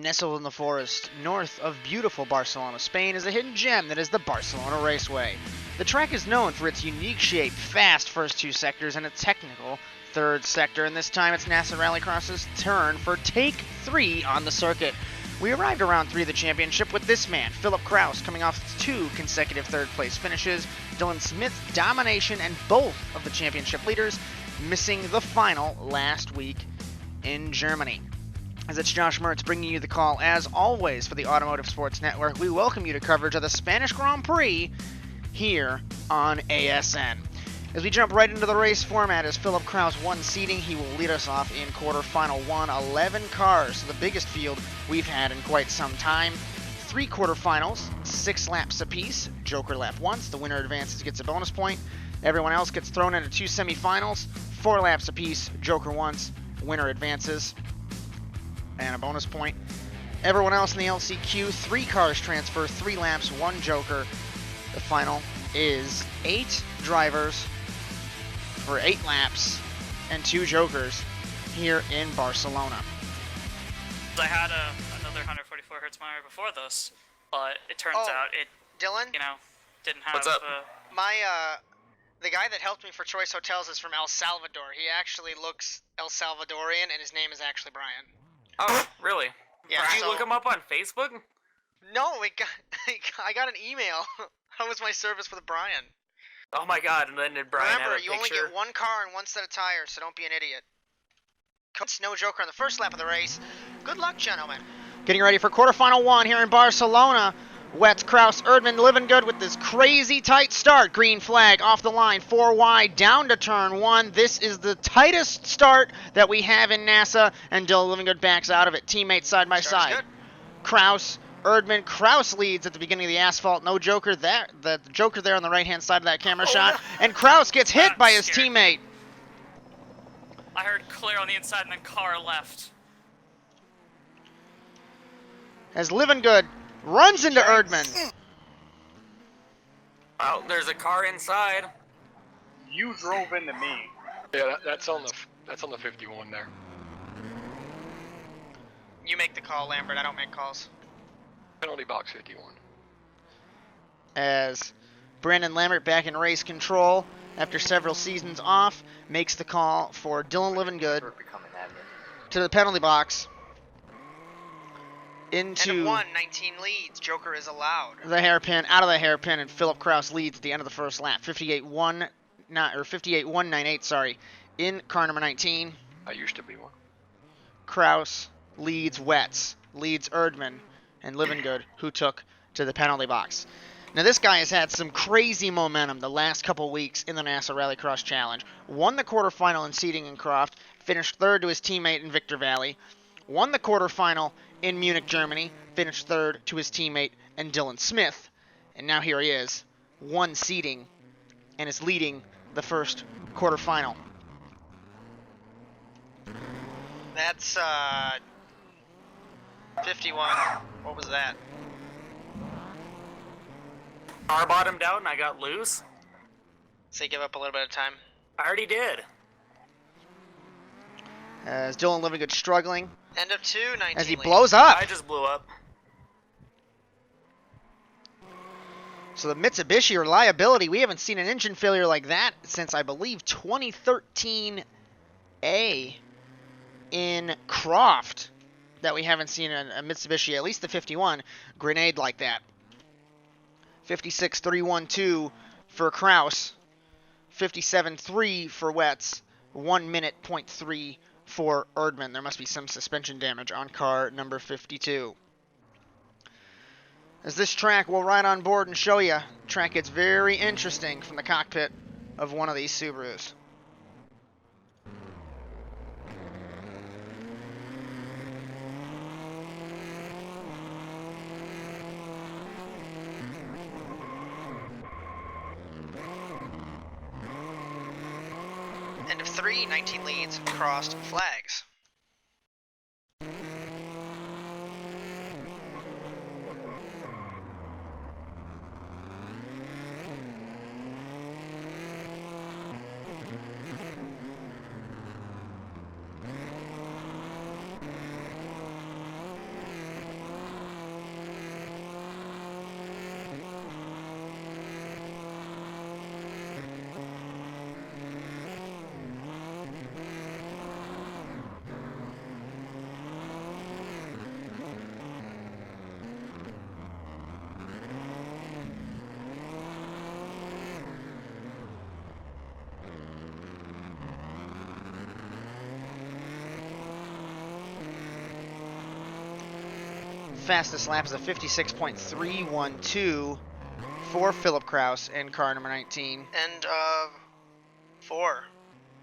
Nestled in the forest north of beautiful Barcelona, Spain, is a hidden gem that is the Barcelona Raceway. The track is known for its unique shape, fast first two sectors, and a technical third sector, and this time it's NASA RallyCross's turn for take 3 on the circuit. We arrived around 3 of the championship with this man, Philip Kraus, coming off 2 consecutive third-place finishes, Dylan Smith's domination, and both of the championship leaders missing the final last week in Germany. As it's Josh Mertz bringing you the call, as always, for the Automotive Sports Network, we welcome you to coverage of the Spanish Grand Prix here on ASN. As we jump right into the race format, as Philip Kraus won seating, he will lead us off in quarterfinal 1. 11 cars, the biggest field we've had in quite some time. 3 quarterfinals, 6 laps apiece. Joker lap once, the winner advances, gets a bonus point. Everyone else gets thrown into 2 semifinals, 4 laps apiece. Joker once, winner advances, and a bonus point. Everyone else in the LCQ, 3 cars transfer, 3 laps, 1 Joker. The final is 8 drivers for 8 laps and 2 Jokers here in Barcelona. I had another 144 hertz monitor before this, but it turns out it, Dylan? Didn't have. What's up? The guy that helped me for Choice Hotels is from El Salvador. He actually looks El Salvadorian, and his name is actually Brian. Oh, really? Yeah. Did you look him up on Facebook? No, I got an email. How was my service with Brian? Oh my god, and then did Brian Remember, have a you picture? only get 1 car and 1 set of tires, so don't be an idiot. No Joker on the first lap of the race. Good luck, gentlemen. Getting ready for quarterfinal 1 here in Barcelona. Wetz, Kraus, Erdman, living good with this crazy tight start. Green flag off the line, 4 wide, down to turn 1. This is the tightest start that we have in NASA, and Dylan Livingood backs out of it. Teammates side by Starts side. good. Kraus, Erdman. Kraus leads at the beginning of the asphalt. No Joker there. The Joker there on the right-hand side of that camera shot. No. And Kraus gets hit I'm by his scared. teammate. I heard clear on the inside and then car left. As Livingood runs into Erdman. Oh, there's a car inside. You drove into me. Yeah, that's on the 51 there. You make the call, Lambert. I don't make calls. Penalty box 51. As Brandon Lambert, back in race control after several seasons off, makes the call for Dylan Livingood to the penalty box. Into End of 1, 19 leads. Joker is allowed. the hairpin, out of the hairpin, and Philip Kraus leads at the end of the first lap. 58-198, sorry, in car number 19. I used to be one. Kraus leads Wetz, leads Erdman, and Livingood, who took to the penalty box. Now this guy has had some crazy momentum the last couple weeks in the NASA RallyCross Challenge. Won the quarterfinal in seating in Croft, finished 3rd to his teammate in Victor Valley. Won the quarterfinal in Munich, Germany, finished 3rd to his teammate and Dylan Smith. And now here he is, 1 seating, and is leading the first quarterfinal. That's 51. What was that? Car bottomed out and I got loose. Say give up a little bit of time. I already did. As Dylan Livingood struggling End of 2, 19 as he leads. blows up. I just blew up. So the Mitsubishi reliability, we haven't seen an engine failure like that since, I believe, 2013A in Croft, that we haven't seen a Mitsubishi, at least the 51, grenade like that. 56.312 for Kraus, 57.3 for Wetz, 1 minute, .3 for Erdman. There must be some suspension damage on car number 52. As this track, we'll ride on board and show you. Track gets very interesting from the cockpit of one of these Subarus. End of 3, 19 leads, crossed flags. fastest lap is a 56.312 for Philip Kraus in car number 19. And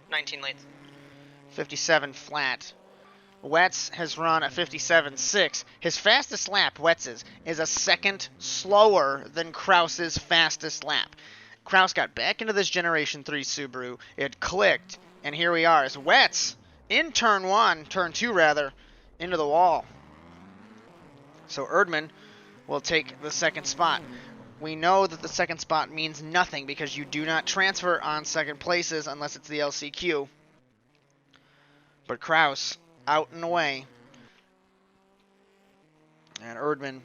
19 lanes. 57 flat. Wetz has run a 57.6. His fastest lap, Wetz's, is a second slower than Kraus's fastest lap. Kraus got back into this Generation 3 Subaru. It clicked, and here we are as Wetz in turn 2 rather, into the wall. So Erdman will take the second spot. We know that the second spot means nothing because you do not transfer on second places unless it's the LCQ. But Kraus out and away. And Erdman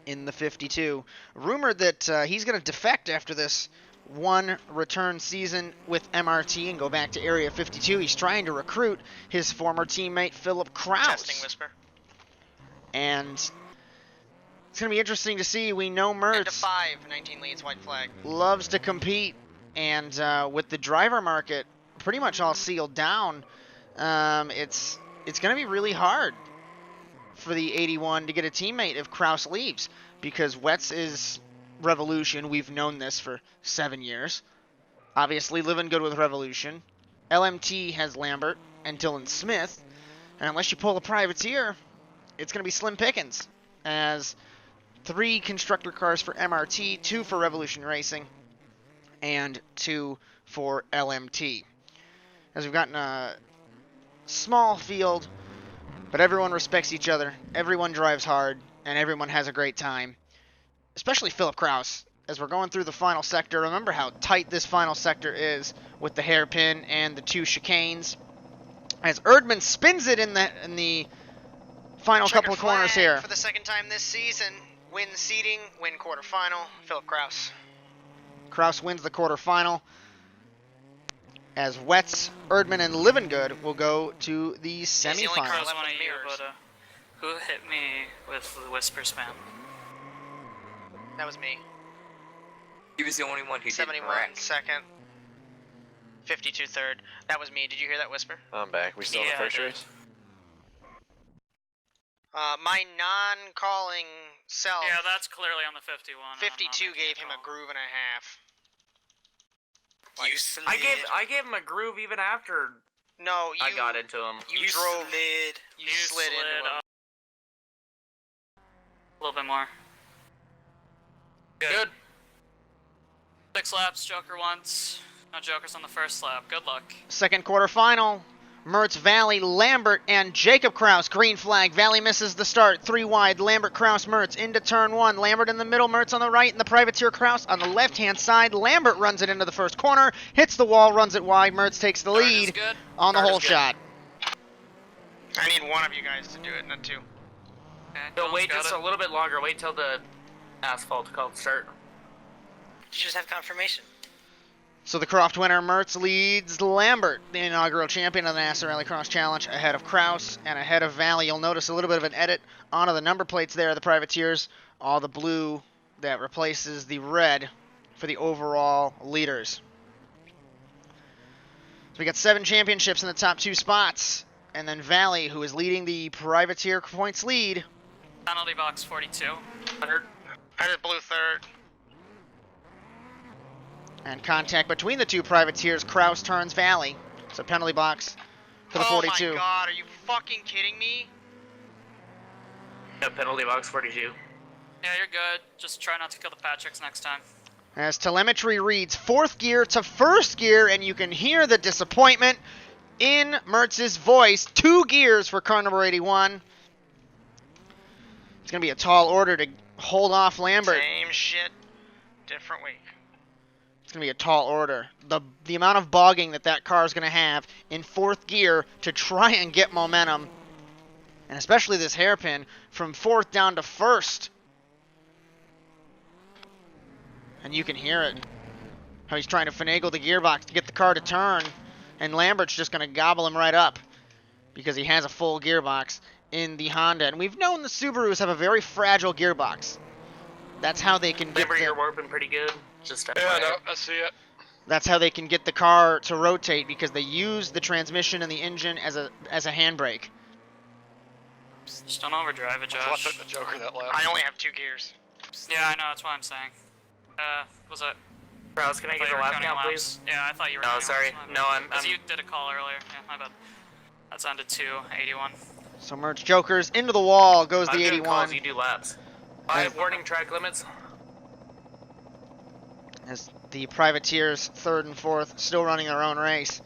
in the 52. Rumored that he's going to defect after this one return season with MRT and go back to Area 52. He's trying to recruit his former teammate Philip Kraus. Testing whisper. And it's going to be interesting to see. We know End of Mertz 5, 19 leads, white flag. loves to compete. And with the driver market pretty much all sealed down, it's going to be really hard for the 81 to get a teammate if Kraus leaves, because Wetz is Revolution. We've known this for 7 years. Obviously living good with Revolution. LMT has Lambert and Dylan Smith, and unless you pull a privateer, it's going to be slim pickings, as 3 constructor cars for MRT, 2 for Revolution Racing, and 2 for LMT. As we've gotten a small field, but everyone respects each other, everyone drives hard, and everyone has a great time. Especially Philip Kraus. As we're going through the final sector, remember how tight this final sector is with the hairpin and the 2 chicanes. As Erdman spins it in the final couple of corners flag here. For the second time this season, win seeding, win quarterfinal, Philip Kraus. Kraus wins the quarterfinal. As Wetz, Erdman, and Livengood will go to the the only semifinals. car I was left one of with you, mirrors. but who hit me with the whisper spam? That was me. He was the only one who 71 didn't wreck. second. 52 third. That was me. Did you hear that whisper? I'm back. We still in Yeah, the first I did. race? My non-calling self, Yeah, that's clearly on the 51. I'm not 52 making gave him a call. groove and a half. You slid. I gave him a groove even after No, you I got into him. You drove. slid. You slid into him. up. A little bit more. Good. 6 laps, Joker once. No Jokers on the first lap. Good luck. Second quarterfinal. Mertz, Valley, Lambert, and Jacob Kraus. Green flag. Valley misses the start. 3 wide. Lambert, Kraus, Mertz into turn 1. Lambert in the middle. Mertz on the right. And the privateer Kraus on the left-hand side. Lambert runs it into the first corner. Hits the wall. Runs it wide. Mertz takes the Start is lead good. on the Start is whole good. shot. I need one of you guys to do it, not 2. Okay, So Dylan's wait got just it. a little bit longer. Wait till the asphalt called start. You just have confirmation. So the Croft winner, Mertz, leads Lambert, the inaugural champion of the NASA RallyCross Challenge, ahead of Kraus and ahead of Valley. You'll notice a little bit of an edit onto the number plates there, the privateers, all the blue that replaces the red for the overall leaders. So we got 7 championships in the top 2 spots, and then Valley, who is leading the privateer points lead. Penalty box 42. 100 blue third. And contact between the 2 privateers, Kraus turns Valley. So penalty box for the 42. Oh my god, are you fucking kidding me? Yeah, penalty box 42. Yeah, you're good. Just try not to kill the Patricks next time. As telemetry reads 4th gear to 1st gear, and you can hear the disappointment in Mertz's voice. 2 gears for car number 81. It's going to be a tall order to hold off Lambert. Same shit, different week. It's going to be a tall order. The amount of bogging that car is going to have in 4th gear to try and get momentum, and especially this hairpin from 4th down to 1st. And you can hear it, how he's trying to finagle the gearbox to get the car to turn, and Lambert's just going to gobble him right up because he has a full gearbox in the Honda. And we've known the Subarus have a very fragile gearbox. That's how they can get Remember, the, you're warping pretty good. Just Yeah, FYI. no, I see it. that's how they can get the car to rotate, because they use the transmission and the engine as a handbrake. Just don't overdrive it, I thought I Josh. took the Joker that lap. I only have 2 gears. Yeah, I know, that's what I'm saying. Was it? Kraus, can I I get thought you the were lap counting count, laps. please? Yeah, I thought you were No, counting sorry. laps. My No, bad. I'm- 'Cause you did a call earlier. Yeah, my bad. That's on to 281. So Mertz Jokers into the wall goes I'm the doing calls, 81. you do laps. 5 warning track limits. As the privateers, 3rd and 4th, still running their own race.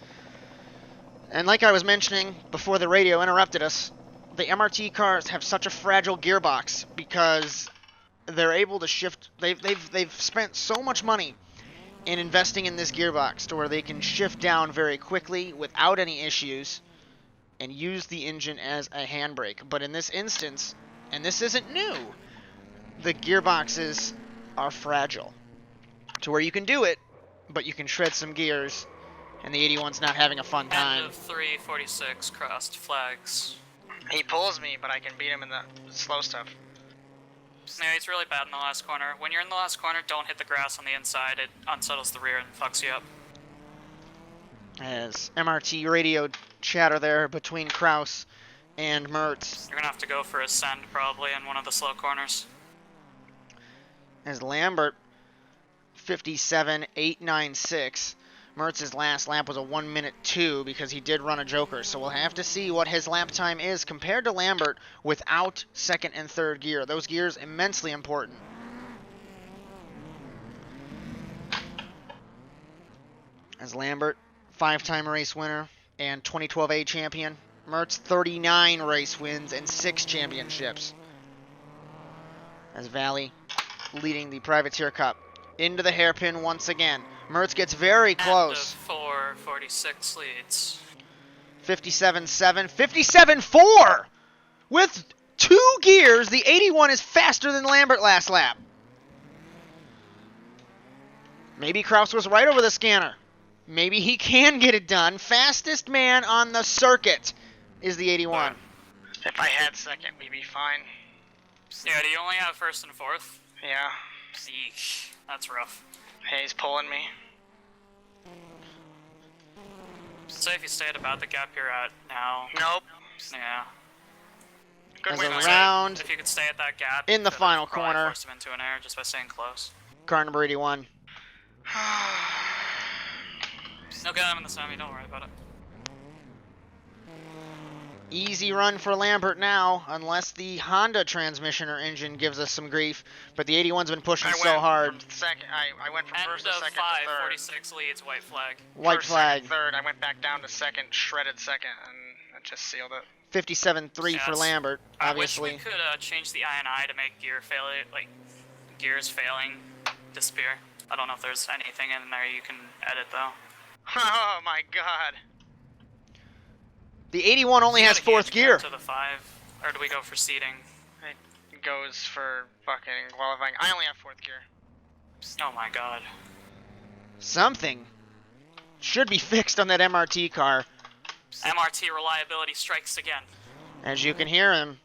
And like I was mentioning before the radio interrupted us, the MRT cars have such a fragile gearbox because they're able to shift. They've spent so much money in investing in this gearbox to where they can shift down very quickly without any issues and use the engine as a handbrake. But in this instance, and this isn't new, the gearboxes are fragile to where you can do it, but you can shred some gears, and the 81's not having a fun End time. of 346, crossed flags. He pulls me, but I can beat him in the slow stuff. Yeah, he's really bad in the last corner. When you're in the last corner, don't hit the grass on the inside. It unsettles the rear and fucks you up. As MRT radio chatter there between Kraus and Mertz. You're gonna have to go for a send probably in one of the slow corners. As Lambert, 57.896. Mertz's last lap was a 1:02 because he did run a Joker. So we'll have to see what his lap time is compared to Lambert without 2nd and 3rd gear. Those gears immensely important. As Lambert, 5-time race winner and 2012 A champion. Mertz, 39 race wins and 6 championships. As Valley leading the Privateer Cup. Into the hairpin once again. Mertz gets very close. End of 446 leads. 57.7, 57.4! With 2 gears, the 81 is faster than Lambert last lap. Maybe Kraus was right over the scanner. Maybe he can get it done. Fastest man on the circuit is the 81. If I had 2nd, we'd be fine. Yeah, do you only have 1st and 4th? Yeah. Yeesh, that's rough. Hey, he's pulling me. Say if you stay at about the gap you're at now. Nope. Yeah. Good As win. a Mike. round If you could stay at that gap, in you the could've final probably corner. forced him into an error just by staying close. Car number 81. Okay, I'm in the semi, don't worry about it. Easy run for Lambert now, unless the Honda transmission or engine gives us some grief. But the 81's been pushing I so went hard. From second, I went from End first of to 2nd to 5, 3rd. 46 leads, white flag. White First, flag. 2nd, 3rd. I went back down to 2nd, shredded 2nd, and I just sealed it. 57.3 for Yes. Lambert, obviously. I wish we could change the INI to make gears failing disappear. I don't know if there's anything in there you can edit though. Oh my god. The 81 only has Gotta gauge 4th gear. To the 5, or do we go for seating? It goes for fucking qualifying. I only have 4th gear. Oh my god. Something should be fixed on that MRT car. MRT reliability strikes again. As you can hear him,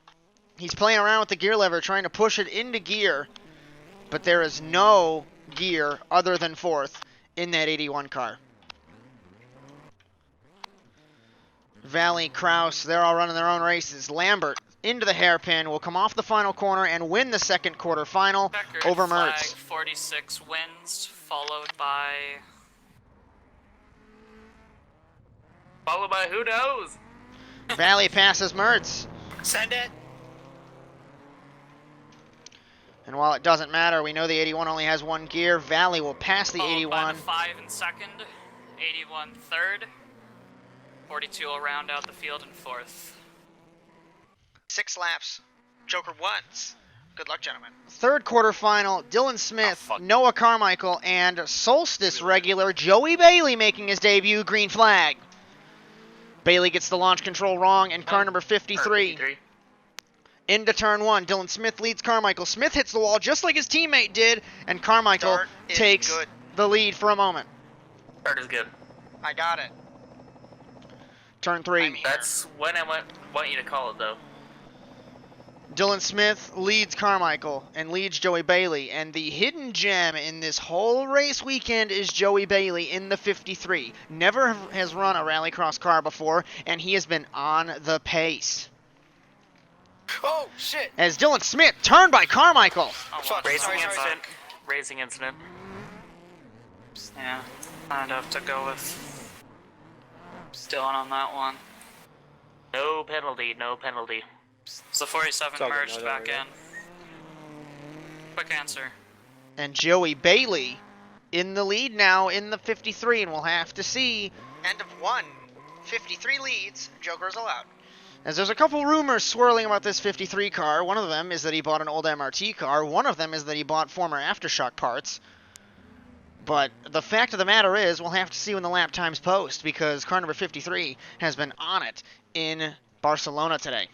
he's playing around with the gear lever, trying to push it into gear. But there is no gear other than 4th in that 81 car. Valley, Kraus, they're all running their own races. Lambert into the hairpin, will come off the final corner and win the 2nd quarter final Checkered over flag, Mertz. 46 wins, followed by... Followed by who knows? Valley passes Mertz. Send it. And while it doesn't matter, we know the 81 only has 1 gear. Valley will pass the followed by 81. the 5 in 2nd, 81 3rd, 42 will round out the field in 4th. 6 laps. Joker once. Good luck, gentlemen. 3rd quarter final, Dylan Smith, Noah Carmichael, and Solstice regular Joey Bailey making his debut, green flag. Bailey gets the launch control wrong, and car number 53. Into turn 1, Dylan Smith leads Carmichael. Smith hits the wall just like his teammate did, and Carmichael Start is takes good. the lead for a moment. Start is good. I got it. Turn 3. I'm here. That's when I want you to call it, though. Dylan Smith leads Carmichael and leads Joey Bailey, and the hidden gem in this whole race weekend is Joey Bailey in the 53. Never has run a rallycross car before, and he has been on the pace. Oh, shit! As Dylan Smith turned by Carmichael. Oh, Fuck, well, Racing sorry, incident. Racing incident. Yeah, I'd have to go with Dylan on that one. No penalty. No penalty. So 47 It's all good, merged no, back don't worry. in. Quick answer. And Joey Bailey in the lead now in the 53, and we'll have to see. End of one. 53 leads. Joker's allowed. As there's a couple rumors swirling about this 53 car. One of them is that he bought an old MRT car. One of them is that he bought former Aftershock parts. But the fact of the matter is, we'll have to see when the lap times post, because car number 53 has been on it in Barcelona today.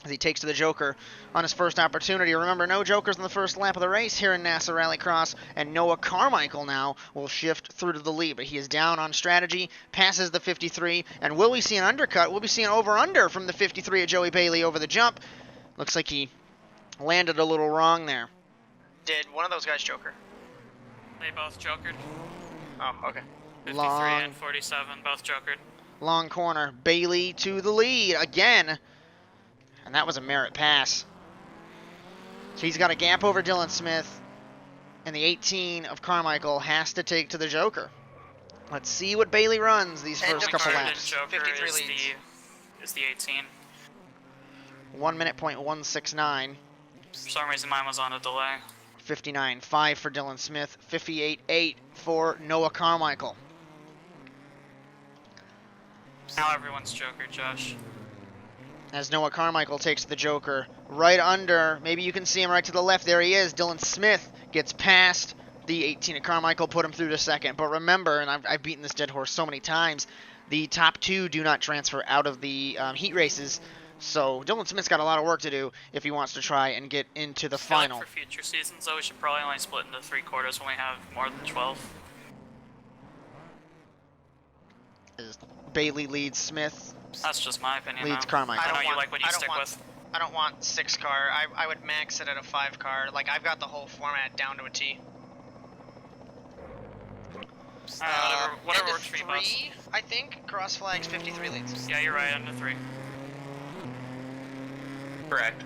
As he takes to the Joker on his first opportunity. Remember, no Jokers in the first lap of the race here in NASA Rallycross, and Noah Carmichael now will shift through to the lead. But he is down on strategy, passes the 53, and will we see an undercut? We'll be seeing over-under from the 53 of Joey Bailey over the jump. Looks like he landed a little wrong there. Did one of those guys Joker? They both jokered. Oh, okay. 53 Long. and 47 both jokered. Long corner, Bailey to the lead again. And that was a merit pass. So he's got a gap over Dylan Smith, and the 18 of Carmichael has to take to the Joker. Let's see what Bailey runs these End first of couple card Card laps. and Joker 53 is leads. is the 18. 1 minute point 169. For some reason mine was on a delay. 59.5 for Dylan Smith. 58.8 for Noah Carmichael. Now everyone's jokered, Josh. As Noah Carmichael takes the Joker right under, maybe you can see him right to the left, there he is. Dylan Smith gets past the 18 of Carmichael, put him through to second. But remember, and I've beaten this dead horse so many times, the top two do not transfer out of the heat races. So Dylan Smith's got a lot of work to do if he wants to try and get into the I feel like final. for future seasons, though, we should probably only split into 3 quarters when we have more than 12. As Bailey leads Smith, That's just my opinion. leads though. Carmichael. I know don't you want- like what you I don't stick want- with. I don't want 6 car. I would max it at a 5 car. Like, I've got the whole format down to a T. Whatever End of works for you, boss. 3, I think. Cross flags, 53 leads. Yeah, you're right, under 3. Correct.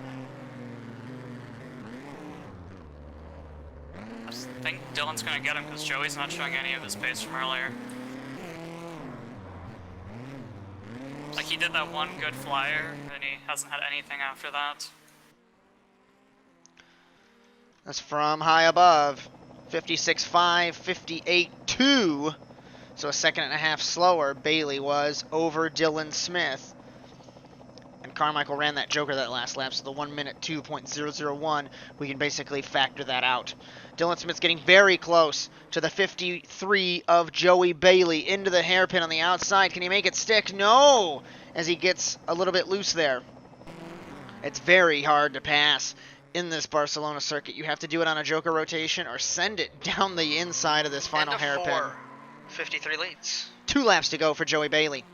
I think Dylan's gonna get him because Joey's not showing any of his pace from earlier. Like, he did that one good flyer, and he hasn't had anything after that. That's from high above. 56.5, 58.2. So a second and a half slower Bailey was over Dylan Smith. And Carmichael ran that Joker that last lap, so the 1 minute 2.001, we can basically factor that out. Dylan Smith's getting very close to the 53 of Joey Bailey into the hairpin on the outside. Can he make it stick? No! As he gets a little bit loose there. It's very hard to pass in this Barcelona circuit. You have to do it on a Joker rotation or send it down the inside of this final End of hairpin. 4, 53 leads. 2 laps to go for Joey Bailey.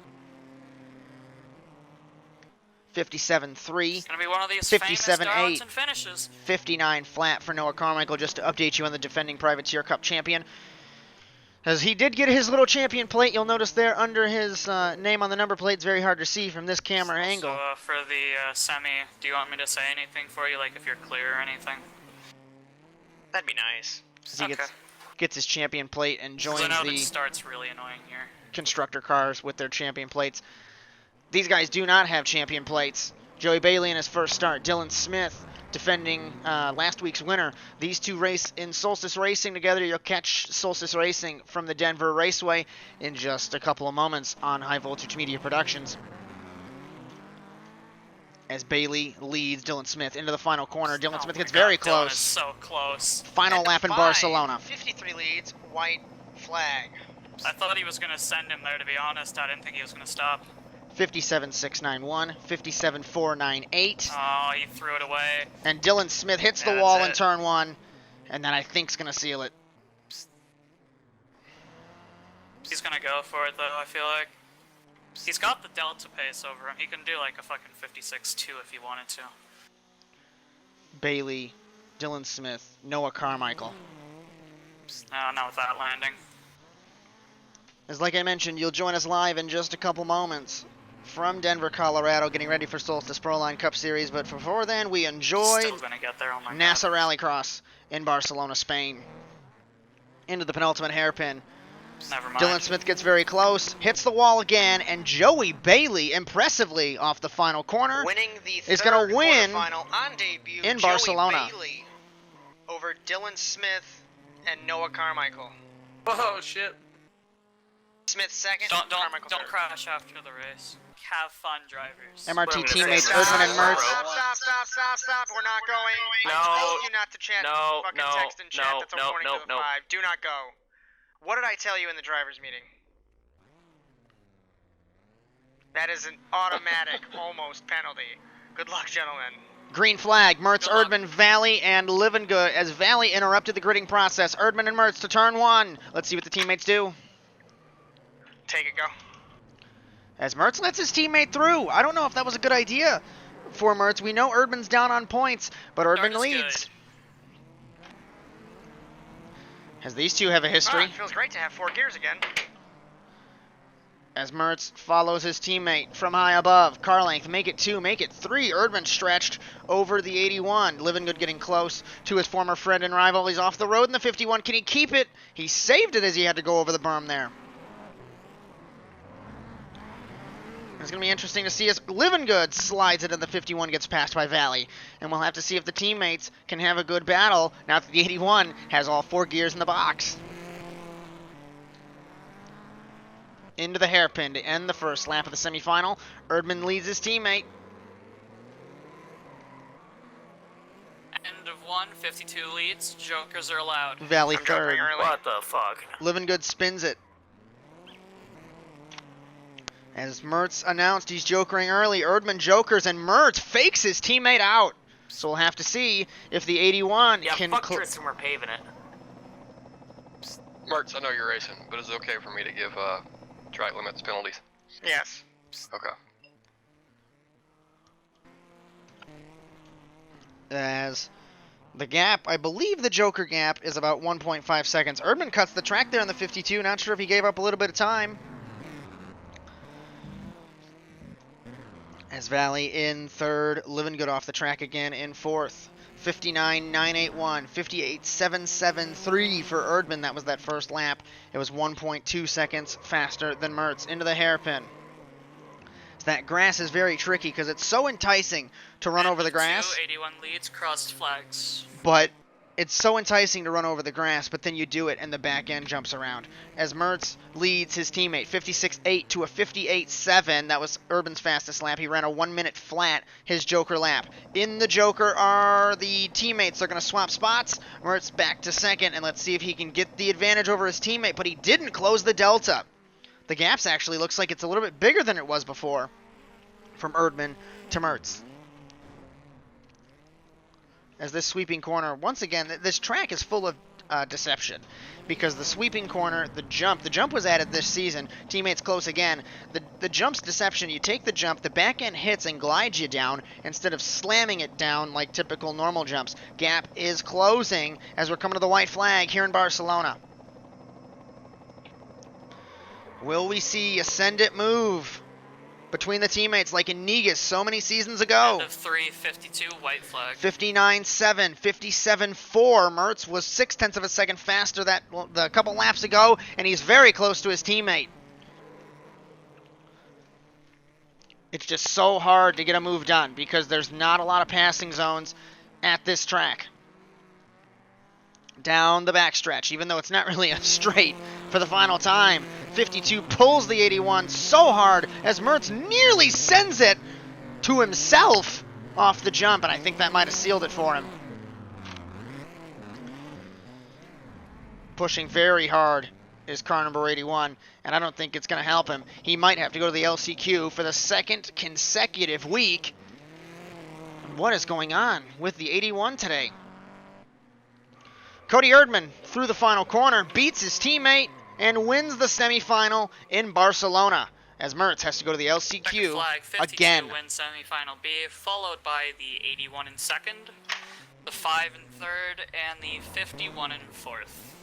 57.3. It's gonna be one of these 57.8. famous starts and finishes. 59 flat for Noah Carmichael, just to update you on the defending Privateer Cup champion. As he did get his little champion plate, you'll notice there under his name on the number plate. It's very hard to see from this camera angle. So, for the semi, do you want me to say anything for you, like if you're clear or anything? That'd be nice. As he Okay. gets his champion plate and 'Cause joins I know the the start's really annoying here. constructor cars with their champion plates. These guys do not have champion plates. Joey Bailey in his first start. Dylan Smith defending last week's winner. These two race in Solstice Racing together. You'll catch Solstice Racing from the Denver Raceway in just a couple of moments on High Voltage Media Productions. As Bailey leads Dylan Smith into the final corner. Dylan Oh Smith my gets God, very Dylan close. is so close. Final End lap of in 5, Barcelona. 53 leads, white flag. I thought he was gonna send him there, to be honest. I didn't think he was gonna stop. 57.691, 57.498. Oh, he threw it away. And Dylan Smith hits the Yeah, wall that's in it. turn 1, and then I think's going to seal it. He's gonna go for it, though, I feel like. He's got the delta pace over him. He can do like a fucking 56-2 if he wanted to. Bailey, Dylan Smith, Noah Carmichael. No, not with that landing. As like I mentioned, you'll join us live in just a couple moments from Denver, Colorado, getting ready for Solstice Proline Cup Series. But before then, we enjoy Still gonna get there, oh my NASA god. RallyCross in Barcelona, Spain. Into the penultimate hairpin. Never mind. Dylan Smith gets very close, hits the wall again, and Joey Bailey, impressively off the final corner, Winning the is gonna third win quarterfinal on debut, in Joey Barcelona. Bailey over Dylan Smith and Noah Carmichael. Oh shit. Smith second, Don't Carmichael don't third. crash after the race. Have fun, drivers. MRT What I'm gonna teammates say, Erdman and Stop, Mertz. stop. We're not going. No, I told you not to chat. no, fucking no, text and chat. no, That's a no, warning no, to the no. 5. Do not go. What did I tell you in the drivers' meeting? That is an automatic, almost penalty. Good luck, gentlemen. Green flag, Mertz, Good luck. Erdman, Valley, and Livengood as Valley interrupted the gridding process. Erdman and Mertz to turn 1. Let's see what the teammates do. Take it, go. As Mertz lets his teammate through. I don't know if that was a good idea for Mertz. We know Erdman's down on points, but Erdman Start is leads. good. As these two have a history. It feels great to have 4 gears again. As Mertz follows his teammate from high above. Car length, make it 2, make it 3. Erdman stretched over the 81. Livengood getting close to his former friend and rival. He's off the road in the 51. Can he keep it? He saved it as he had to go over the berm there. It's going to be interesting to see as Livengood slides it in the 51, gets passed by Valley. And we'll have to see if the teammates can have a good battle now that the 81 has all 4 gears in the box. Into the hairpin to end the first lap of the semifinal. Erdman leads his teammate. End of 1, 52 leads. Jokers are allowed. Valley I'm third. jokering early. What the fuck? Livengood spins it. As Mertz announced he's jokering early, Erdman jokers and Mertz fakes his teammate out. So we'll have to see if the 81 Yeah, can... fuck Tristan, we're paving it. Mertz, I know you're racing, but is it okay for me to give track limits penalties? Yes. Okay. As the gap, I believe the Joker gap is about 1.5 seconds. Erdman cuts the track there in the 52. Not sure if he gave up a little bit of time. As Valley in third, Livengood off the track again in fourth. 59.981, 58.773 for Erdman. That was that first lap. It was 1.2 seconds faster than Mertz. Into the hairpin. So that grass is very tricky because it's so enticing to run End over the of grass. 2, 81 leads, crossed flags. But it's so enticing to run over the grass, but then you do it and the back end jumps around. As Mertz leads his teammate 56.8 to a 58.7. That was Erdman's fastest lap. He ran a 1 minute flat, his Joker lap. In the Joker are the teammates. They're going to swap spots. Mertz back to second, and let's see if he can get the advantage over his teammate, but he didn't close the delta. The gaps actually looks like it's a little bit bigger than it was before from Erdman to Mertz. As this sweeping corner, once again, this track is full of deception because the sweeping corner, the jump was added this season. Teammates close again. The jump's deception. You take the jump, the back end hits and glides you down instead of slamming it down like typical normal jumps. Gap is closing as we're coming to the white flag here in Barcelona. Will we see a send it move between the teammates like in Negus so many seasons ago? End of 3, 52, white flag. 59.7, 57.4. Mertz was 0.6 of a second faster the couple laps ago, and he's very close to his teammate. It's just so hard to get a move done because there's not a lot of passing zones at this track. Down the backstretch, even though it's not really a straight for the final time. 52 pulls the 81 so hard as Mertz nearly sends it to himself off the jump, and I think that might have sealed it for him. Pushing very hard is car number 81, and I don't think it's going to help him. He might have to go to the LCQ for the second consecutive week. What is going on with the 81 today? Cody Erdman through the final corner, beats his teammate, and wins the semifinal in Barcelona, as Mertz has to go to the LCQ Second flag, 52 again. wins semifinal B, followed by the 81 in second, the 5 in third, and the 51 in fourth.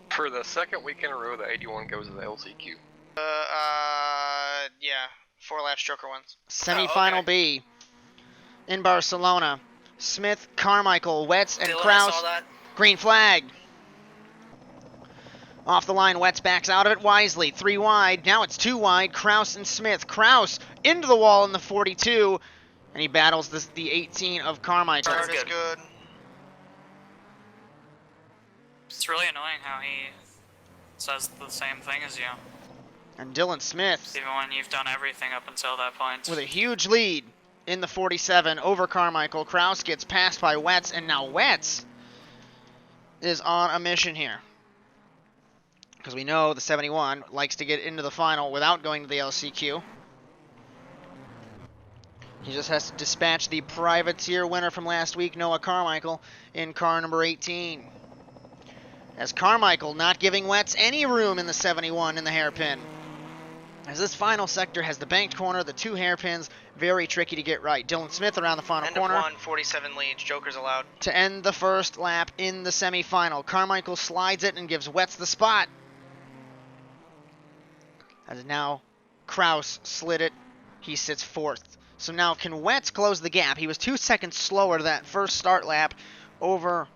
For the second week in a row, the 81 goes to the LCQ. Yeah. 4 laps, Joker wins. Semi-final B in Barcelona. Smith, Carmichael, Wetz, and Dylan, I Kraus. saw that. Green flag. Off the line, Wetz backs out of it wisely. 3 wide. Now it's 2 wide. Kraus and Smith. Kraus into the wall in the 42, and he battles the 18 of Carmichael. Start is good. It's really annoying how he says the same thing as you, And Dylan Smith even when you've done everything up until that point. with a huge lead in the 47 over Carmichael. Kraus gets passed by Wetz, and now Wetz is on a mission here. Because we know the 71 likes to get into the final without going to the LCQ. He just has to dispatch the privateer winner from last week, Noah Carmichael, in car number 18. As Carmichael not giving Wetz any room in the 71 in the hairpin. As this final sector has the banked corner, the 2 hairpins, very tricky to get right. Dylan Smith around the final End corner of 1, 47 leads. Joker's allowed. to end the first lap in the semifinal. Carmichael slides it and gives Wetz the spot. As now Kraus slid it, he sits 4th. So now can Wetz close the gap? He was 2 seconds slower that first start lap over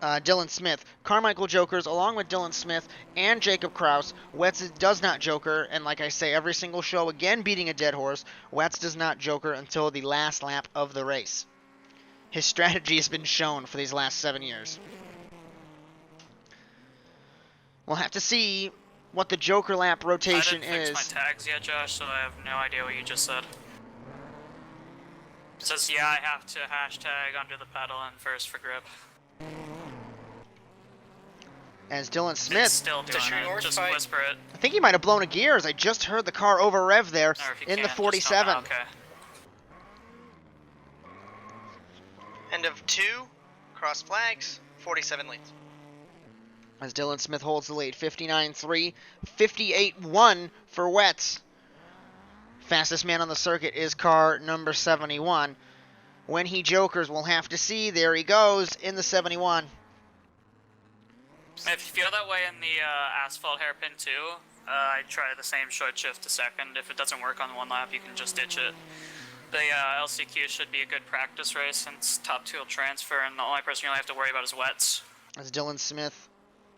Dylan Smith. Carmichael jokers along with Dylan Smith and Jacob Kraus. Wetz does not joker, and like I say every single show, again beating a dead horse, Wetz does not joker until the last lap of the race. His strategy has been shown for these last 7 years. We'll have to see what the joker lap rotation I didn't is. fix my tags yet, Josh, so I have no idea what you just said. It says, yeah, I have to hashtag under the pedal and first for grip. As Dylan It's Smith, still doing Does your it. North Just fight- whisper it. I think he might have blown a gear as I just heard the car over rev there Or if you in the can't, just tell 47. me. Okay. End of 2, cross flags, 47 leads. As Dylan Smith holds the lead, 59-3, 58-1 for Wetz. Fastest man on the circuit is car number 71. When he jokers, we'll have to see. There he goes in the 71. If you feel that way in the asphalt hairpin too, I try the same short shift to second. If it doesn't work on 1 lap, you can just ditch it. The LCQ should be a good practice race since top 2 will transfer, and the only person you really have to worry about is Wetz. As Dylan Smith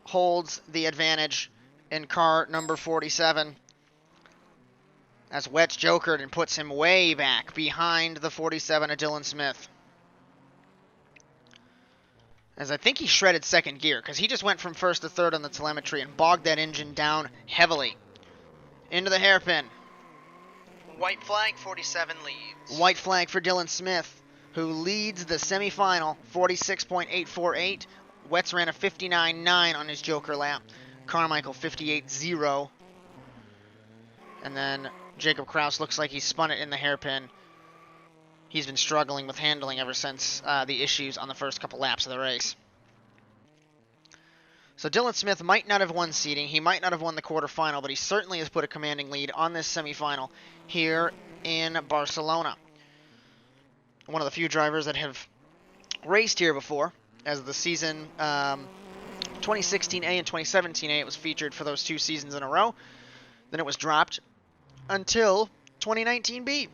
holds the advantage in car number 47. As Wetz jokered and puts him way back behind the 47 of Dylan Smith. As I think he shredded 2nd gear, because he just went from 1st to 3rd on the telemetry and bogged that engine down heavily. Into the hairpin. White flag, 47 leads. White flag for Dylan Smith, who leads the semifinal, 46.848. Wetz ran a 59.9 on his joker lap. Carmichael 58.0. And then Jacob Kraus looks like he spun it in the hairpin. He's been struggling with handling ever since the issues on the first couple laps of the race. So Dylan Smith might not have won seeding. He might not have won the quarterfinal, but he certainly has put a commanding lead on this semifinal here in Barcelona. One of the few drivers that have raced here before, as the season 2016A and 2017A, it was featured for those 2 seasons in a row. Then it was dropped until 2019B.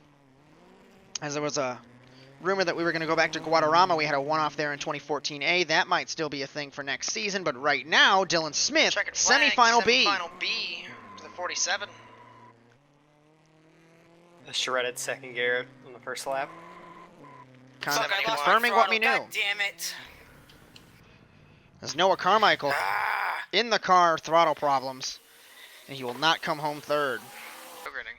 As there was a rumor that we were going to go back to Guadarrama. We had a one-off there in 2014A. That might still be a thing for next season, but right now, Dylan Smith, Checkered flag, semifinal B. Semifinal B to the 47. A shredded 2nd gear on the first lap. Con- Fuck, I lost confirming what we knew. God damn it. As Noah Carmichael Ah. in the car, throttle problems, and he will not come home 3rd.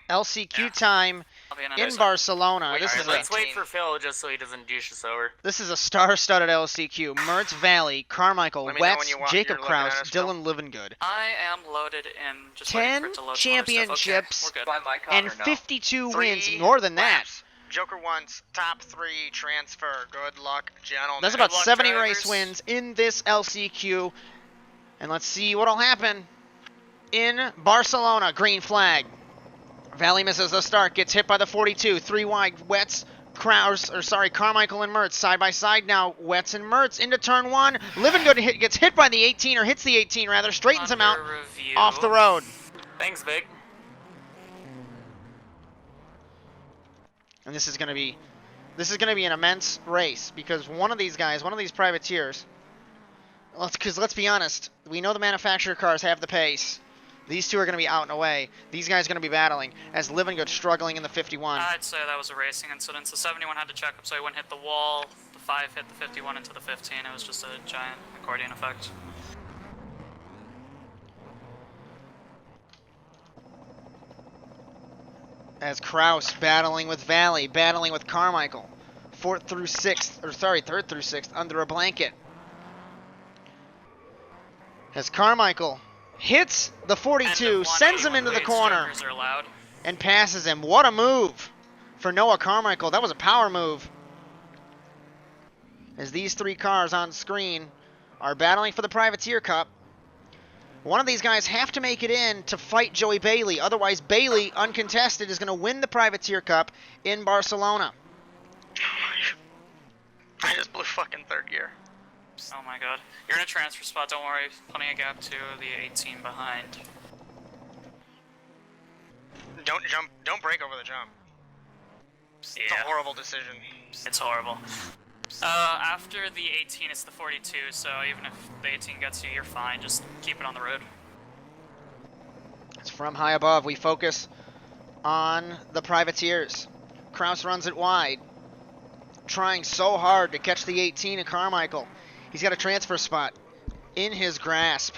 LCQ Yeah. time I'll be in in Barcelona. Wait, This alright, is Let's a wait for Phil just so he doesn't douche us over. star-studded LCQ. Mertz Valley, Carmichael, Let me know when Wetz, you're Jacob looking at Kraus, us, Phil. Dylan Livengood. I am loaded in just 10 waiting for it to load some other stuff. championships Okay, we're good. By my car and or no? 52 wins, 3 more than that. laps. Joker wants top 3 transfer. Good luck, gentlemen. That's about luck, 70 drivers. race wins in this LCQ. And let's see what'll happen in Barcelona. Green flag. Valley misses the start, gets hit by the 42. 3 wide, Wetz, Carmichael and Mertz side by side now. Wetz and Mertz into turn 1. Livengood gets hit by the 18, or hits the 18 rather, straightens him out Under review. off the road. Thanks, Vic. And this is going to be an immense race because one of these guys, one of these privateers, because let's be honest, we know the manufacturer cars have the pace. These two are going to be out and away. Ththese guys are going to be battling as Livingood struggling in the 51. I'd say that was a racing incident. The 71 had to check up so he wouldn't hit the wall. The 5 hit the 51 into the 15. It was just a giant accordion effect. As Kraus battling with Valley, battling with Carmichael. Third through sixth under a blanket. As Carmichael hits the 42, sends him into the corner, and passes him. What a move for Noah Carmichael. That was a power move. As these three cars on screen are battling for the Privateer Cup. One of these guys have to make it in to fight Joey Bailey. Otherwise, Bailey, uncontested, is going to win the Privateer Cup in Barcelona. I just blew fucking third gear. Oh my god. You're in a transfer spot, don't worry. Plenty of gap to the 18 behind. Don't jump, don't break over the jump. It's a horrible decision. It's horrible. After the 18, it's the 42, so even if the 18 gets you, you're fine. Just keep it on the road. It's from high above. We focus on the Privateers. Kraus runs it wide, trying so hard to catch the 18 of Carmichael. He's got a transfer spot in his grasp.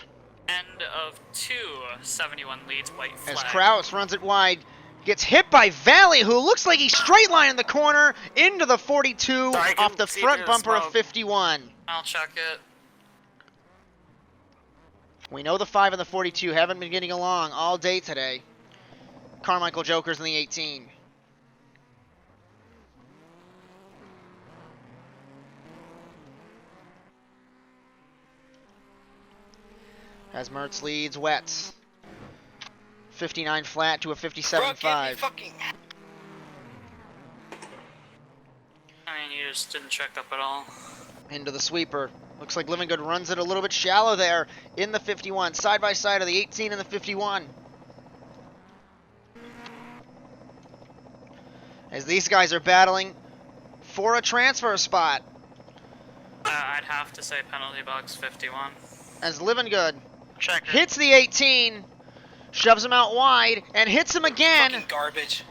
End of 2, 71 leads, white flag. As Kraus runs it wide, gets hit by Valley, who looks like he's straight line in the corner into the 42 off the front bumper of 51. I'll check it. We know the 5 and the 42 haven't been getting along all day today. Carmichael Jokers in the 18. As Mertz leads Wets. 59 flat to a 57.5. I mean, you just didn't check up at all. Into the sweeper. Looks like Livingood runs it a little bit shallow there in the 51. Side by side of the 18 and the 51. As these guys are battling for a transfer spot. I'd have to say penalty box 51. As Livingood hits the 18, shoves him out wide, and hits him again. Fucking garbage.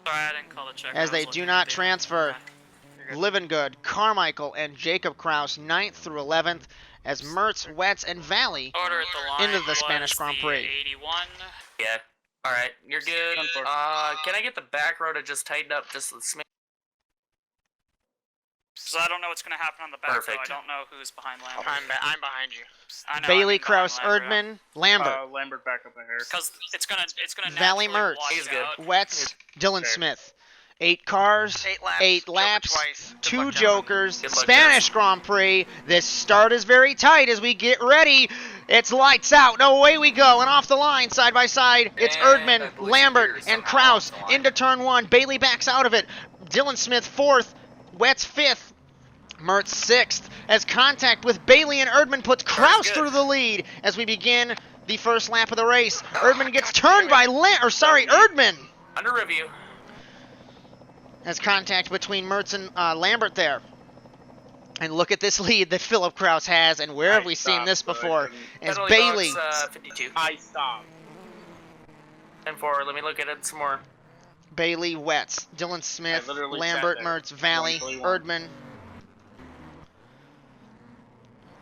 Sorry, I didn't call the check. As they do not transfer. Livingood, Carmichael, and Jacob Kraus, 9th through 11th, as Mertz, Wets, and Valley Order at the line into the Spanish Grand Prix. 81. Yeah. Alright, you're good. Can I get the back row to just tighten up just a smidge? So I don't know what's going to happen on the back row. Perfect. I don't know who's behind Lambert. I'm behind you. I know, Bailey, I'm Kraus, behind Lambert. Erdman, Lambert, Lambert back up ahead. Because it's gonna Valley, naturally Mertz, wash He's good. out. Wets, Dylan Smith. 8 cars, 8 laps, Joker twice. Good 2 luck, gentlemen. jokers, Good luck, Spanish Grand Prix. This start is very tight as we get ready. It's lights out. Away we go. And off the line, side by side, it's And I Erdman, believe Lambert, you're and somehow Kraus off the line. into turn 1. Bailey backs out of it. Dylan Smith 4th, Wets 5th, Mertz 6th. As contact with Bailey and Erdman puts Kraus good. through the lead as we begin the first lap of the race. Erdman gets turned by Erdman. Under review. As contact between Mertz and Lambert there. And look at this lead that Philip Kraus has, and where have we seen this before? As Penalty Bailey, box, 52. I stopped. 10-4, let me look at it some more. Bailey, Wets, Dylan Smith, I literally Lambert, sat there. Mertz, Valley, 21. Erdman.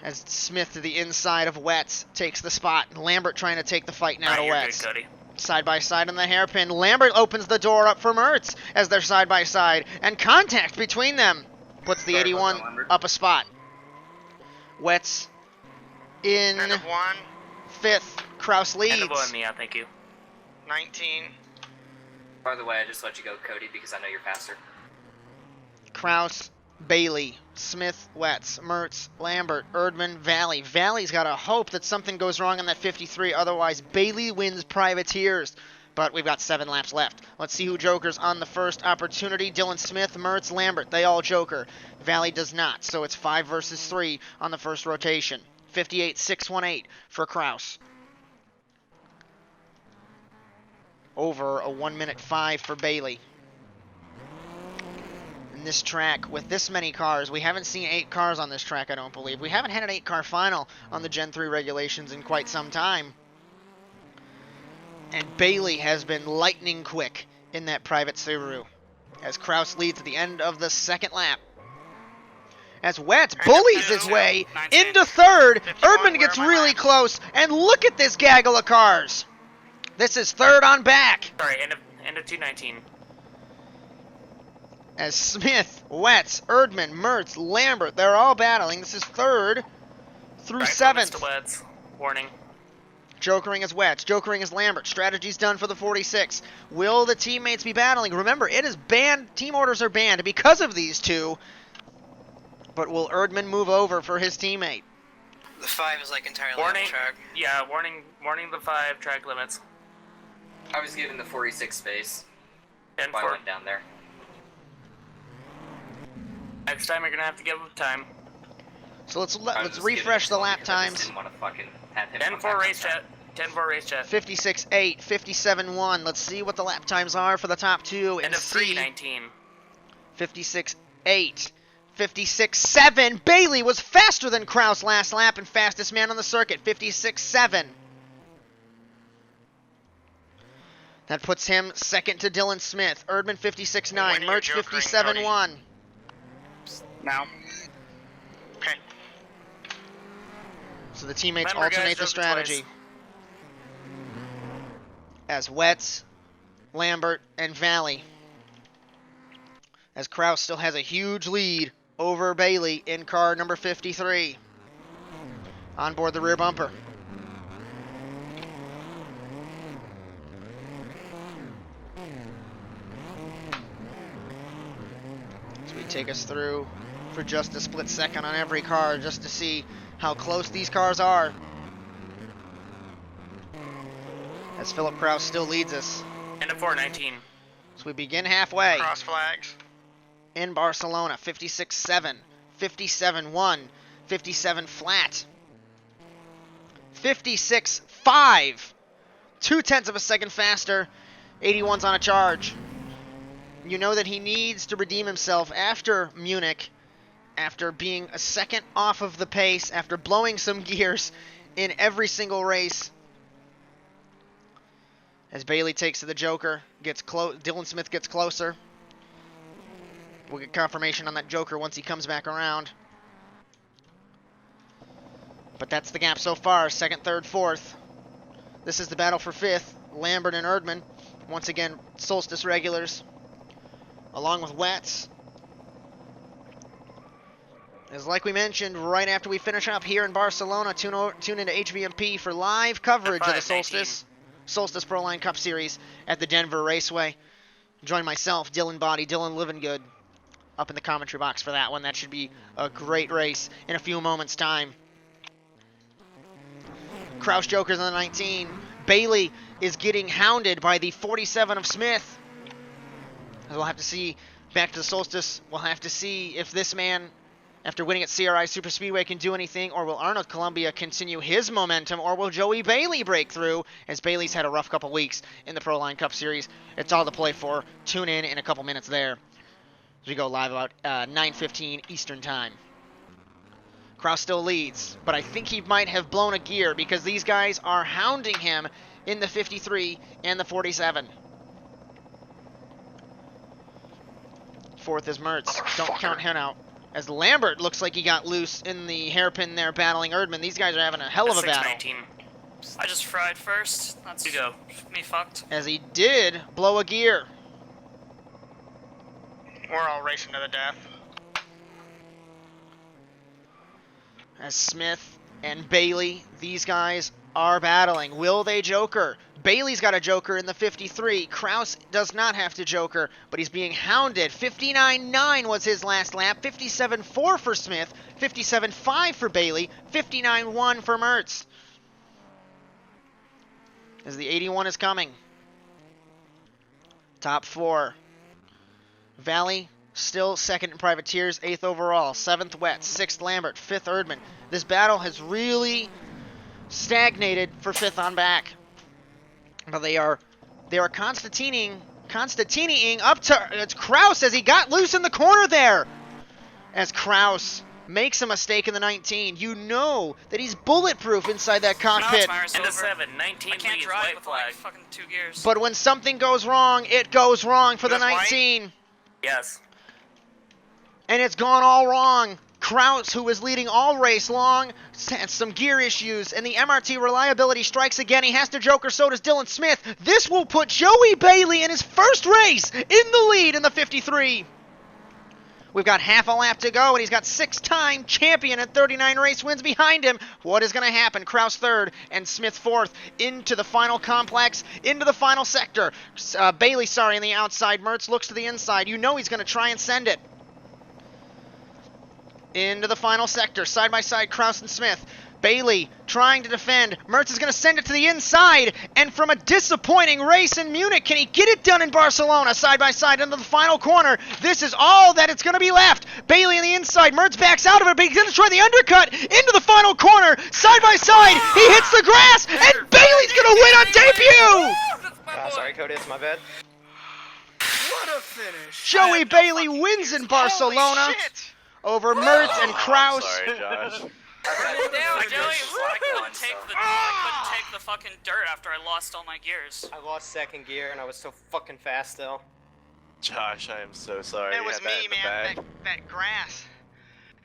As Smith to the inside of Wets takes the spot. And Lambert trying to take the fight now Alright, to you're Wets. good, Cody. Side by side in the hairpin. Lambert opens the door up for Mertz as they're side by side. And contact between them puts the Sorry about 81 that, Lambert. up a spot. Wets in End of 1, 5th. Kraus leads. End of one, yeah, thank you. 19. By the way, I just let you go, Cody, because I know you're faster. Kraus, Bailey, Smith, Wets, Mertz, Lambert, Erdman, Valley. Valley's got to hope that something goes wrong on that 53, otherwise Bailey wins Privateers. But we've got 7 laps left. Let's see who jokers on the first opportunity. Dylan Smith, Mertz, Lambert, they all joker. Valley does not, so it's 5 versus 3 on the first rotation. 58-618 for Kraus. over a 1:05 for Bailey. In this track, with this many cars, we haven't seen 8 cars on this track, I don't believe. We haven't had an 8-car final on the Gen 3 regulations in quite some time. And Bailey has been lightning quick in that private Subaru, as Kraus leads at the end of the second lap. As Wetz bullies his way into third, Erdman gets really close, and look at this gaggle of cars. This is third on back. Sorry, end of 219. As Smith, Wetz, Erdman, Mertz, Lambert, they're all battling. This is third through Right, seventh. to Weds. Warning. Jokering is Wetz, jokering is Lambert. Strategy's done for the 46. Will the teammates be battling? Remember, it is banned. Team orders are banned because of these two. But will Erdman move over for his teammate? The 5 is like entirely Warning. off track. Yeah, warning the 5 track limits. I was given the 46 space. 10 So I 4. went down there. Next time you're gonna have to give him time. So let's I was let's just giving refresh it the to him lap because I just times. didn't want to fucking have him 10 come 4 back race on chat. 10 4 race chat. 56.8, 57.1. Let's see what the lap times are for the top two. End And of see 319. 56.8, 56.7. Bailey was faster than Kraus last lap and fastest man on the circuit. 56.7. That puts him second to Dylan Smith. Erdman 56.9. When you're Merch jokering, 57.1. Now. Okay. So the teammates Remember, guys, alternate the joke strategy. twice. As Wetz, Lambert, and Valley. As Kraus still has a huge lead over Bailey in car number 53. On board the rear bumper. So we take us through for just a split second on every car just to see how close these cars are. As Philip Kraus still leads us. End of 419. So we begin halfway Cross flags. in Barcelona. 56.7, 57.1, 57 flat. 56.5, 0.2 of a second faster. 81's on a charge. You know that he needs to redeem himself after Munich, after being a second off of the pace, after blowing some gears in every single race. As Bailey takes to the Joker, gets close. Dylan Smith gets closer. We'll get confirmation on that Joker once he comes back around. But that's the gap so far. Second, third, fourth. This is the battle for fifth. Lambert and Erdman. Once again, Solstice regulars. Along with Wetz. As like we mentioned, right after we finish up here in Barcelona, tune into HVMP for live coverage of the 519. Solstice Pro Line Cup Series at the Denver Raceway. Join myself, Dylan Body, Dylan Livingood, up in the commentary box for that one. That should be a great race in a few moments' time. Kraus Joker's on the 19. Bailey is getting hounded by the 47 of Smith. As we'll have to see, back to the Solstice, we'll have to see if this man, after winning at CRI Super Speedway, can do anything, or will Arnold Columbia continue his momentum, or will Joey Bailey break through, as Bailey's had a rough couple weeks in the Pro Line Cup Series. It's all to play for. Tune in a couple minutes there as we go live about 9:15 Eastern Time. Kraus still leads, but I think he might have blown a gear because these guys are hounding him in the 53 and the 47. Fourth is Mertz. Don't count him out. As Lambert looks like he got loose in the hairpin there battling Erdman. These guys are having a hell of a battle. 619. I just fried first. That's You go. me fucked. As he did blow a gear. We're all racing to the death. As Smith and Bailey, these guys are battling. Will they joker? Bailey's got a joker in the 53. Kraus does not have to joker, but he's being hounded. 59.9 was his last lap. 57.4 for Smith. 57.5 for Bailey. 59.1 for Mertz. As the 81 is coming. Top four. Valley still second in Privateers, 8th overall. 7th Wetz, 6th Lambert, 5th Erdman. This battle has really stagnated for 5th on back. But they are They are Constantiniing up to it's Kraus as he got loose in the corner there. As Kraus makes a mistake in the 19. You know that he's bulletproof inside that cockpit. And the 7, 19 I can't leads, drive white with flag. like fucking 2 gears. But when something goes wrong, it goes wrong for the That's 19. Yes. And it's gone all wrong. Kraus, who was leading all race long, had some gear issues, and the MRT reliability strikes again. He has to joker, so does Dylan Smith. This will put Joey Bailey in his first race in the lead in the 53. We've got half a lap to go, and he's got 6-time champion and 39 race wins behind him. What is going to happen? Kraus third and Smith fourth into the final complex, into the final sector. Bailey, on the outside. Mertz looks to the inside. You know he's going to try and send it. Into the final sector, side by side, Kraus and Smith. Bailey trying to defend. Mertz is going to send it to the inside. And from a disappointing race in Munich, can he get it done in Barcelona? Side by side into the final corner. This is all that it's going to be left. Bailey on the inside. Mertz backs out of it, but he's going to try the undercut into the final corner. Side by side. He hits the grass, and Bailey's going to win on debut. Sorry, Cody, it's my bad. What a finish. Joey Bailey wins in Barcelona Holy shit! over Mertz and Kraus. Sorry, Josh. I couldn't take the fucking dirt after I lost all my gears. I lost second gear and I was so fucking fast still. Josh, I am so sorry. It you was had that me, in the man. bag. That grass.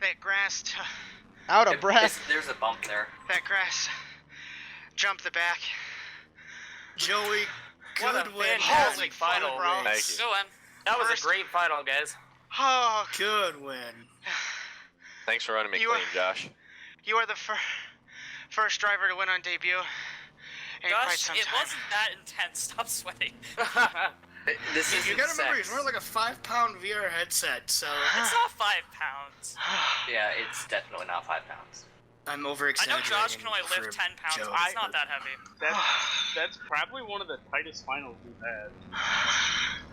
That grass. Out of breath. There's a bump there. That grass. Jumped the back. Joey, What a good win. fantastic final, bro. Thank you. Go in. That was First- a great final, guys. Oh, Good win. Thanks for running me You clean, are- Josh. you are the first driver to win on debut. In quite Gosh, some it time. wasn't that intense. Stop sweating. This is You gotta remember, he's wearing like a 5-pound VR headset, so It's not 5 pounds. Yeah, it's definitely not 5 pounds. I'm I over-exaggerating. know Josh can only for lift 10 pounds, Joe. but it's not that heavy. That's probably one of the tightest finals we've had.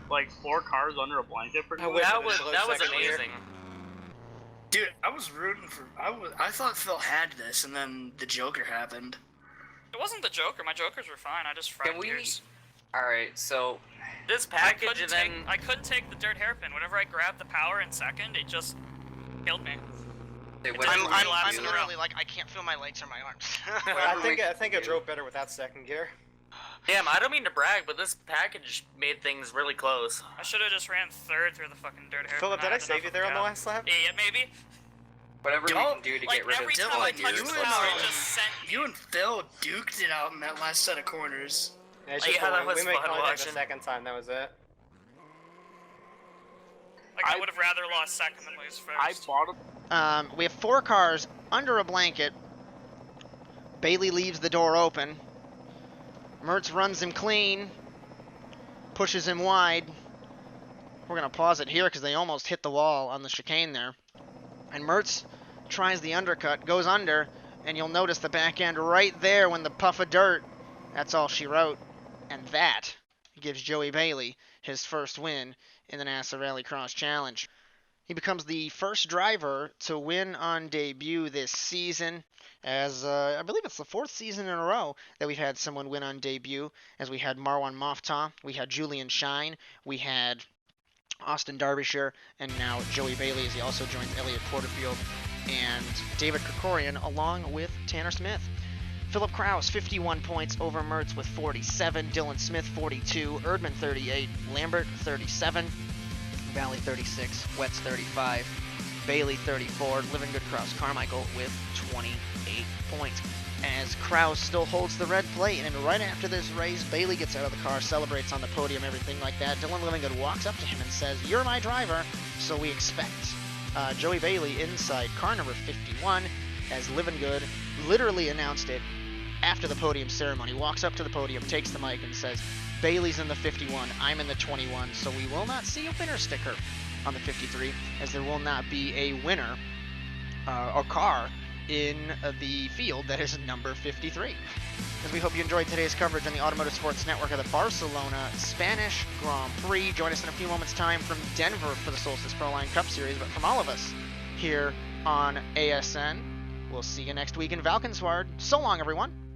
Like 4 cars under a blanket, pretty much. That was second gear. amazing. Dude, I was rooting for. I thought Phil had this, and then the Joker happened. It wasn't the Joker. My Jokers were fine. I just fried Can we? gears. All right, so This I package and then I couldn't take the dirt hairpin. Whenever I grabbed the power in second, it just killed me. they It went didn't I'm relapse in a row. literally like, I can't feel my legs or my arms. I think it drove better without second gear. damn, I don't mean to brag, but this package made things really close. I should have just ran third through the fucking dirt hairpin. Philip, did I had save enough you of there on the gap. last lap? Yeah, maybe. whatever we Don't- can do to Like get rid every of time I Dylan, touched you the and, power, it just sent me. You and Phil duked it out in that last set of corners. Yeah, it's Yeah, just that we was made fun contact watching. the second time, that was it. Like I would have rather lost second than lose first. I bought him. We have 4 cars under a blanket. Bailey leaves the door open. Mertz runs him clean. Pushes him wide. We're going to pause it here because they almost hit the wall on the chicane there. And Mertz tries the undercut, goes under, and you'll notice the back end right there when the puff of dirt. That's all she wrote. And that gives Joey Bailey his first win in the NASA RallyCross Challenge. He becomes the first driver to win on debut this season, as I believe it's the 4th season in a row that we've had someone win on debut, as we had Marwan Moftah, we had Julian Shine, we had Austin Derbyshire, and now Joey Bailey, as he also joins Elliott Porterfield and David Krikorian, along with Tanner Smith. Philip Kraus, 51 points over Mertz with 47. Dylan Smith, 42. Erdman, 38. Lambert, 37. Valley, 36. Wetz, 35. Bailey, 34. Livingood, Kraus, Carmichael with 28 points. As Kraus still holds the red plate, and right after this race, Bailey gets out of the car, celebrates on the podium, everything like that. Dylan Livingood walks up to him and says, "You're my driver," so we expect Joey Bailey inside car number 51, as Livingood literally announced it after the podium ceremony, walks up to the podium, takes the mic, and says, "Bailey's in the 51, I'm in the 21, so we will not see a winner sticker on the 53, as there will not be a winner or car in the field that is number 53. As we hope you enjoyed today's coverage on the Automotive Sports Network of the Barcelona Spanish Grand Prix. Join us in a few moments' time from Denver for the Solstice Proline Cup Series, but from all of us here on ASN, we'll see you next week in Valkenswaard. So long, everyone.